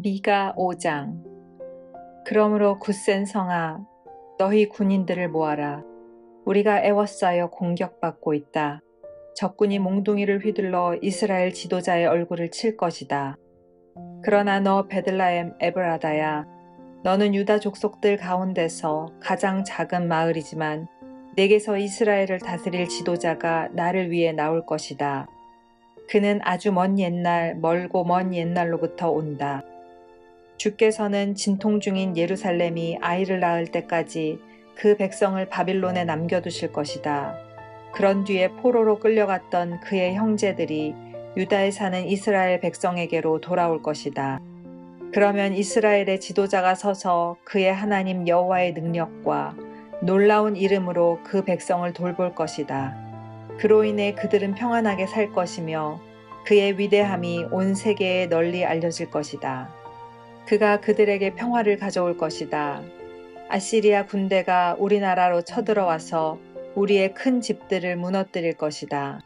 미가 5장. 그러므로 굳센 성아, 너희 군인들을 모아라. 우리가 애워싸여 공격받고 있다. 적군이 몽둥이를 휘둘러 이스라엘 지도자의 얼굴을 칠 것이다. 그러나 너 베들레헴 에브라다야, 너는 유다 족속들 가운데서 가장 작은 마을이지만 내게서 이스라엘을 다스릴 지도자가 나를 위해 나올 것이다. 그는 아주 먼 옛날, 멀고 먼 옛날로부터 온다. 주께서는 진통 중인 예루살렘이 아이를 낳을 때까지 그 백성을 바빌론에 남겨두실 것이다. 그런 뒤에 포로로 끌려갔던 그의 형제들이 유다에 사는 이스라엘 백성에게로 돌아올 것이다. 그러면 이스라엘의 지도자가 서서 그의 하나님 여호와의 능력과 놀라운 이름으로 그 백성을 돌볼 것이다. 그로 인해 그들은 평안하게 살 것이며 그의 위대함이 온 세계에 널리 알려질 것이다. 그가 그들에게 평화를 가져올 것이다. 아시리아 군대가 우리나라로 쳐들어와서 우리의 큰 집들을 무너뜨릴 것이다.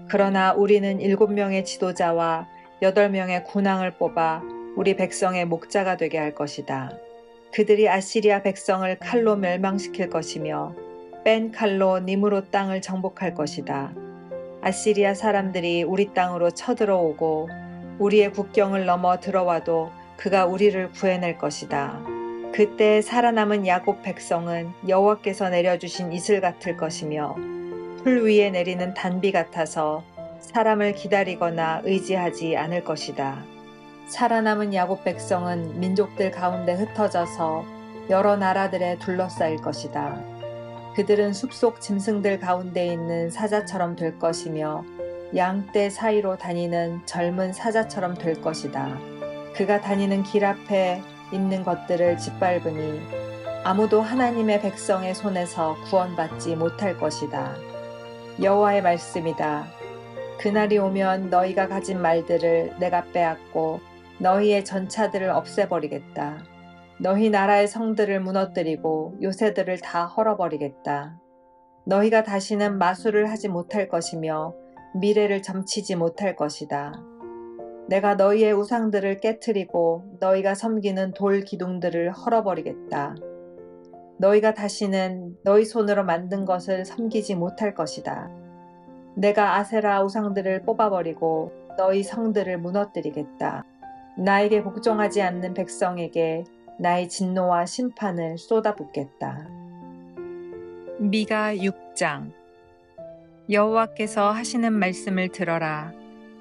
그러나 우리는 7명의 지도자와 8명의 군왕을 뽑아 우리 백성의 목자가 되게 할 것이다. 그들이 아시리아 백성을 칼로 멸망시킬 것이며 뺀 칼로 니므롯 땅을 정복할 것이다. 아시리아 사람들이 우리 땅으로 쳐들어오고 우리의 국경을 넘어 들어와도 그가 우리를 구해낼 것이다. 그때 살아남은 야곱 백성은 여호와께서 내려주신 이슬 같을 것이며 풀 위에 내리는 단비 같아서 사람을 기다리거나 의지하지 않을 것이다. 살아남은 야곱 백성은 민족들 가운데 흩어져서 여러 나라들에 둘러싸일 것이다. 그들은 숲속 짐승들 가운데 있는 사자처럼 될 것이며 양떼 사이로 다니는 젊은 사자처럼 될 것이다. 그가 다니는 길 앞에 있는 것들을 짓밟으니 아무도 하나님의 백성의 손에서 구원받지 못할 것이다. 여호와의 말씀이다. 그날이 오면 너희가 가진 말들을 내가 빼앗고 너희의 전차들을 없애버리겠다. 너희 나라의 성들을 무너뜨리고 요새들을 다 헐어버리겠다. 너희가 다시는 마술을 하지 못할 것이며 미래를 점치지 못할 것이다. 내가 너희의 우상들을 깨트리고 너희가 섬기는 돌 기둥들을 헐어버리겠다. 너희가 다시는 너희 손으로 만든 것을 섬기지 못할 것이다. 내가 아세라 우상들을 뽑아버리고 너희 성들을 무너뜨리겠다. 나에게 복종하지 않는 백성에게 나의 진노와 심판을 쏟아붓겠다. 미가 6장. 여호와께서 하시는 말씀을 들어라.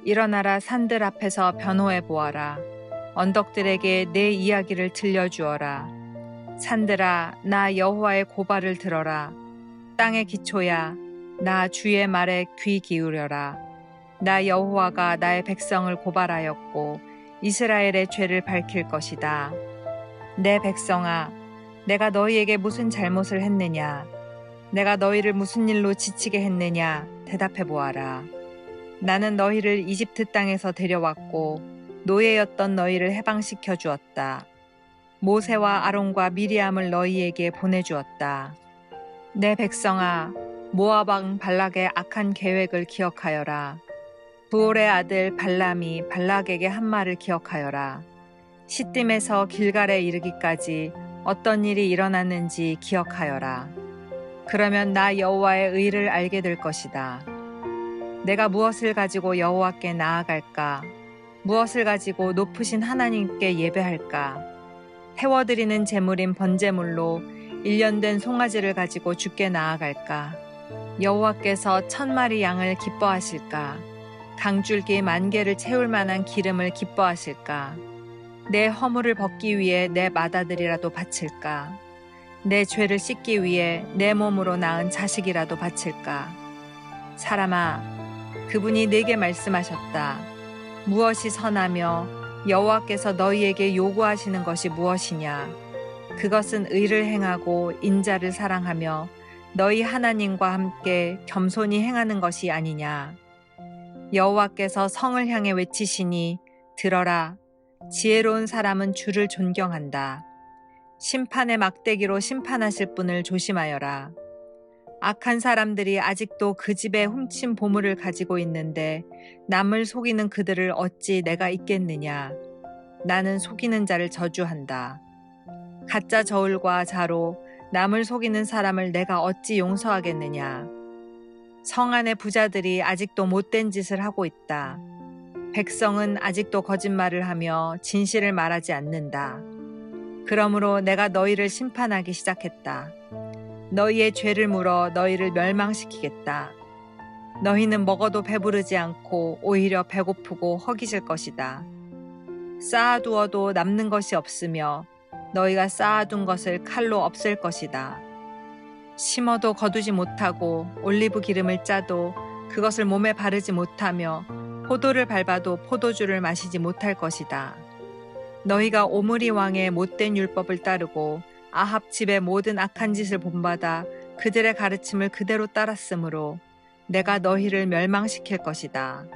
일어나라, 산들 앞에서 변호해 보아라. 언덕들에게 내 이야기를 들려주어라. 산들아, 나 여호와의 고발을 들어라. 땅의 기초야, 나 주의 말에 귀 기울여라. 나 여호와가 나의 백성을 고발하였고 이스라엘의 죄를 밝힐 것이다. 내 백성아, 내가 너희에게 무슨 잘못을 했느냐? 내가 너희를 무슨 일로 지치게 했느냐? 대답해 보아라. 나는 너희를 이집트 땅에서 데려왔고 노예였던 너희를 해방시켜 주었다. 모세와 아론과 미리암을 너희에게 보내주었다. 내 백성아, 모압 왕 발락의 악한 계획을 기억하여라. 부올의 아들 발람이 발락에게 한 말을 기억하여라. 시딤에서 길갈에 이르기까지 어떤 일이 일어났는지 기억하여라. 그러면 나 여호와의 의를 알게 될 것이다. 내가 무엇을 가지고 여호와께 나아갈까? 무엇을 가지고 높으신 하나님께 예배할까? 태워드리는 제물인 번제물로 1년 된 송아지를 가지고 주께 나아갈까? 여호와께서 1000마리 양을 기뻐하실까? 강줄기 10,000개를 채울 만한 기름을 기뻐하실까? 내 허물을 벗기 위해 내 맏아들이라도 바칠까? 내 죄를 씻기 위해 내 몸으로 낳은 자식이라도 바칠까? 사람아, 그분이 내게 말씀하셨다. 무엇이 선하며 여호와께서 너희에게 요구하시는 것이 무엇이냐? 그것은 의를 행하고 인자를 사랑하며 너희 하나님과 함께 겸손히 행하는 것이 아니냐? 여호와께서 성을 향해 외치시니 들어라. 지혜로운 사람은 주를 존경한다. 심판의 막대기로 심판하실 분을 조심하여라. 악한 사람들이 아직도 그 집에 훔친 보물을 가지고 있는데 남을 속이는 그들을 어찌 내가 잊겠느냐. 나는 속이는 자를 저주한다. 가짜 저울과 자로 남을 속이는 사람을 내가 어찌 용서하겠느냐. 성 안의 부자들이 아직도 못된 짓을 하고 있다. 백성은 아직도 거짓말을 하며 진실을 말하지 않는다. 그러므로 내가 너희를 심판하기 시작했다. 너희의 죄를 물어 너희를 멸망시키겠다. 너희는 먹어도 배부르지 않고 오히려 배고프고 허기질 것이다. 쌓아두어도 남는 것이 없으며 너희가 쌓아둔 것을 칼로 없앨 것이다. 심어도 거두지 못하고 올리브 기름을 짜도 그것을 몸에 바르지 못하며 포도를 밟아도 포도주를 마시지 못할 것이다. 너희가 오므리 왕의 못된 율법을 따르고 아합 집의 모든 악한 짓을 본받아 그들의 가르침을 그대로 따랐으므로 내가 너희를 멸망시킬 것이다.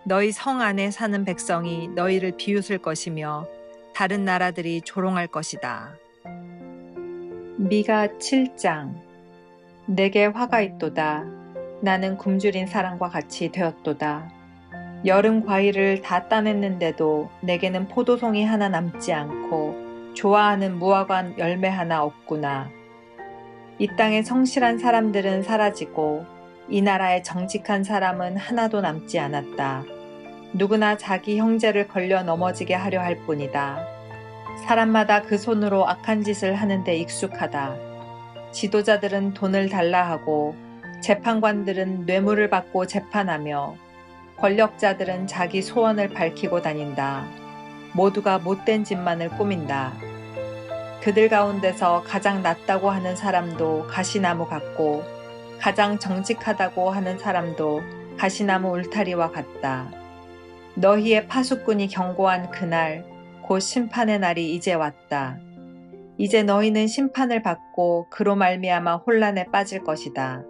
너희 성 안에 사는 백성이 너희를 비웃을 것이며 다른 나라들이 조롱할 것이다. 미가 7장. 내게 화가 있도다. 나는 굶주린 사람과 같이 되었도다. 여름 과일을 다 따냈는데도 내게는 포도송이 하나 남지 않고 좋아하는 무화과 열매 하나 없구나. 이 땅의 성실한 사람들은 사라지고 이 나라의 정직한 사람은 하나도 남지 않았다. 누구나 자기 형제를 걸려 넘어지게 하려 할 뿐이다. 사람마다 그 손으로 악한 짓을 하는데 익숙하다. 지도자들은 돈을 달라 하고 재판관들은 뇌물을 받고 재판하며 권력자들은 자기 소원을 밝히고 다닌다. 모두가 못된 짓만을 꾸민다. 그들 가운데서 가장 낫다고 하는 사람도 가시나무 같고 가장 정직하다고 하는 사람도 가시나무 울타리와 같다. 너희의 파수꾼이 경고한 그날, 곧 심판의 날이 이제 왔다. 이제 너희는 심판을 받고 그로 말미암아 혼란에 빠질 것이다.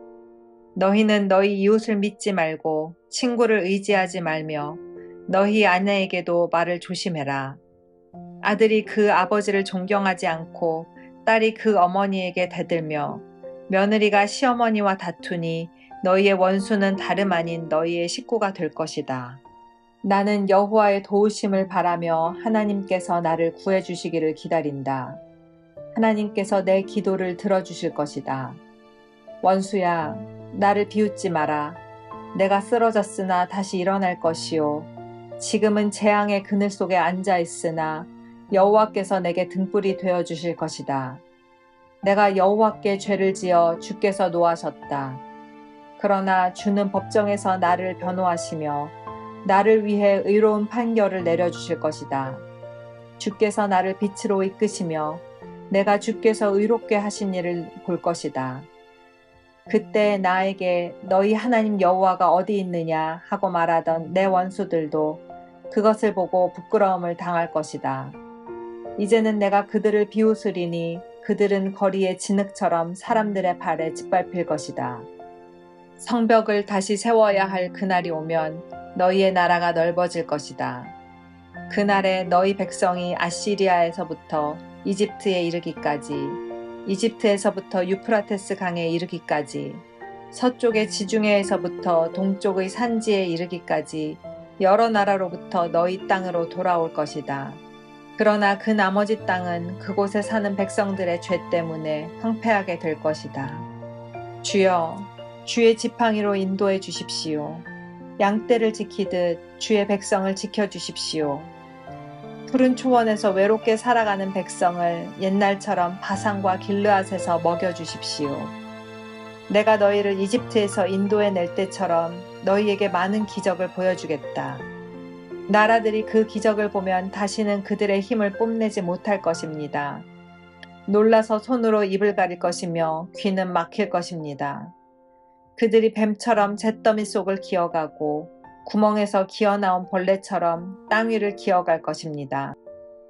너희는 너희 이웃을 믿지 말고 친구를 의지하지 말며 너희 아내에게도 말을 조심해라. 아들이 그 아버지를 존경하지 않고 딸이 그 어머니에게 대들며 며느리가 시어머니와 다투니 너희의 원수는 다름 아닌 너희의 식구가 될 것이다. 나는 여호와의 도우심을 바라며 하나님께서 나를 구해주시기를 기다린다. 하나님께서 내 기도를 들어주실 것이다. 원수야, 나를 비웃지 마라. 내가 쓰러졌으나 다시 일어날 것이요. 지금은 재앙의 그늘 속에 앉아 있으나 여호와께서 내게 등불이 되어 주실 것이다. 내가 여호와께 죄를 지어 주께서 노하셨다. 그러나 주는 법정에서 나를 변호하시며 나를 위해 의로운 판결을 내려주실 것이다. 주께서 나를 빛으로 이끄시며 내가 주께서 의롭게 하신 일을 볼 것이다. 그때 나에게 너희 하나님 여호와가 어디 있느냐 하고 말하던 내 원수들도 그것을 보고 부끄러움을 당할 것이다. 이제는 내가 그들을 비웃으리니 그들은 거리의 진흙처럼 사람들의 발에 짓밟힐 것이다. 성벽을 다시 세워야 할 그날이 오면 너희의 나라가 넓어질 것이다. 그날에 너희 백성이 아시리아에서부터 이집트에 이르기까지, 이집트에서부터 유프라테스 강에 이르기까지, 서쪽의 지중해에서부터 동쪽의 산지에 이르기까지 여러 나라로부터 너희 땅으로 돌아올 것이다. 그러나 그 나머지 땅은 그곳에 사는 백성들의 죄 때문에 황폐하게 될 것이다. 주여, 주의 지팡이로 인도해 주십시오. 양떼를 지키듯 주의 백성을 지켜주십시오. 푸른 초원에서 외롭게 살아가는 백성을 옛날처럼 바산과 길르앗에서 먹여주십시오. 내가 너희를 이집트에서 인도해낼 때처럼 너희에게 많은 기적을 보여주겠다. 나라들이 그 기적을 보면 다시는 그들의 힘을 뽐내지 못할 것입니다. 놀라서 손으로 입을 가릴 것이며 귀는 막힐 것입니다. 그들이 뱀처럼 잿더미 속을 기어가고 구멍에서 기어나온 벌레처럼 땅 위를 기어갈 것입니다.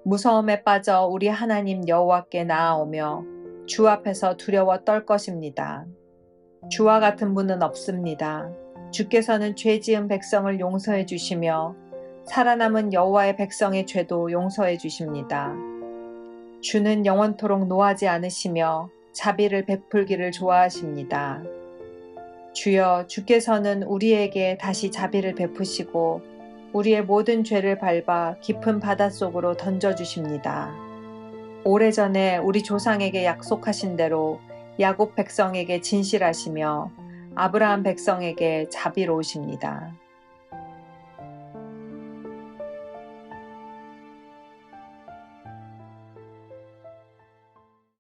무서움에 빠져 우리 하나님 여호와께 나아오며 주 앞에서 두려워 떨 것입니다. 주와 같은 분은 없습니다. 주께서는 죄 지은 백성을 용서해 주시며 살아남은 여호와의 백성의 죄도 용서해 주십니다. 주는 영원토록 노하지 않으시며 자비를 베풀기를 좋아하십니다. 주여, 주께서는 우리에게 다시 자비를 베푸시고 우리의 모든 죄를 밟아 깊은 바닷속으로 던져주십니다. 오래전에 우리 조상에게 약속하신 대로 야곱 백성에게 진실하시며 아브라함 백성에게 자비로우십니다.